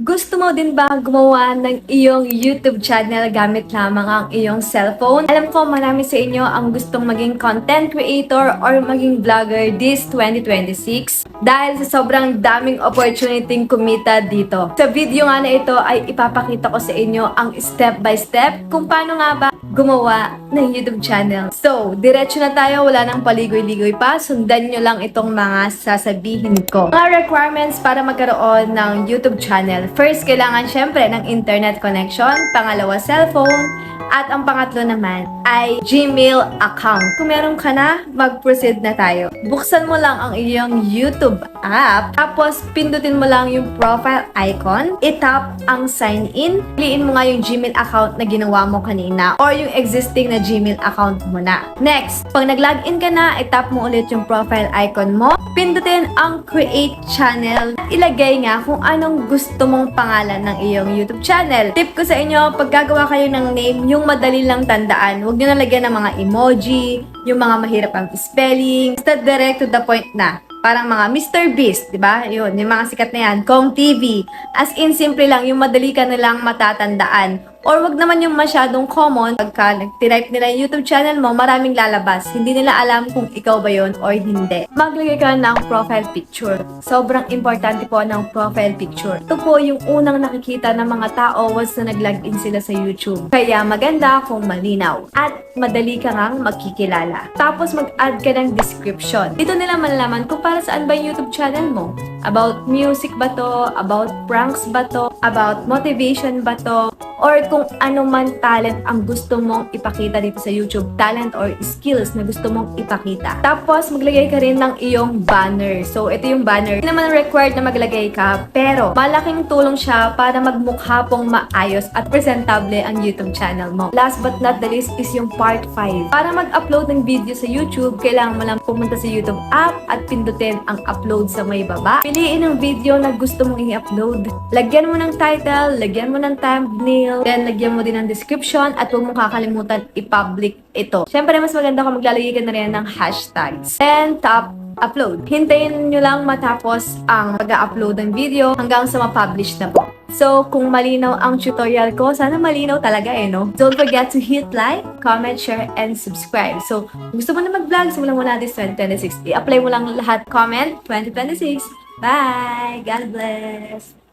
Gusto mo din ba gumawa ng iyong YouTube channel gamit lamang ang iyong cellphone? Alam ko marami sa inyo ang gustong maging content creator or maging vlogger this 2026 dahil sa sobrang daming opportunity kumita dito. Sa video nga na ito ay ipapakita ko sa inyo ang step by step kung paano nga ba gumawa ng YouTube channel. So, diretso na tayo, wala nang paligoy-ligoy pa. Sundan nyo lang itong mga sasabihin ko. Mga requirements para magkaroon ng YouTube channel. First, kailangan syempre ng internet connection. Pangalawa, cellphone. At ang pangatlo naman ay Gmail account. Kung meron ka na, mag-proceed na tayo. Buksan mo lang ang iyong YouTube app. Tapos, pindutin mo lang yung profile icon. I-tap ang sign in. Piliin mo nga yung Gmail account na ginawa mo kanina or yung existing na Gmail account mo na. Next, pag nag-login ka na, i-tap mo ulit yung profile icon mo. Pindutin ang create channel. Ilagay nga kung anong gusto mong pangalan ng iyong YouTube channel. Tip ko sa inyo, pag gagawa kayo ng name, yung madali lang tandaan. Huwag nyo nalagyan ng mga emoji, yung mga mahirap ang spelling. Basta direct to the point na. Parang mga Mr. Beast, di ba? Yun, yung mga sikat na yan. Kong TV. As in, simple lang, yung madali ka na lang matatandaan. Or wag naman yung masyadong common. Pagka nag-type nila yung YouTube channel mo, maraming lalabas. Hindi nila alam kung ikaw ba yun or hindi. Maglagay ka ng profile picture. Sobrang importante po ng profile picture. Ito po yung unang nakikita ng mga tao once na nag-login sila sa YouTube. Kaya maganda kung malinaw. At madali ka ngang magkikilala. Tapos mag-add ka ng description. Dito nila malalaman kung para saan ba yung YouTube channel mo. About music ba to? About pranks ba to? About motivation ba to? Or kung ano man talent ang gusto mong ipakita dito sa YouTube, talent or skills na gusto mong ipakita. Tapos, maglagay ka rin ng iyong banner. So, ito yung banner. Hindi naman required na maglagay ka, pero malaking tulong siya para magmukha pong maayos at presentable ang YouTube channel mo. Last but not the least is yung part 5. Para mag-upload ng video sa YouTube, kailangan mo lang pumunta sa YouTube app at pindutin ang upload sa may baba. Piliin ang video na gusto mong i-upload. Lagyan mo ng title, lagyan mo ng thumbnail, then lagyan mo din ng description at huwag mong kakalimutan i-public ito. Siyempre, mas maganda kung maglalagay ka na rin ng hashtags. Then, tap upload. Hintayin nyo lang matapos ang pag-upload ng video hanggang sa ma-publish na po. So, kung malinaw ang tutorial ko, sana malinaw talaga no? Don't forget to hit like, comment, share, and subscribe. So, kung gusto mo na mag-vlog, simulan mo na this 2026. I-apply mo lang lahat comment 2026. Bye! God bless!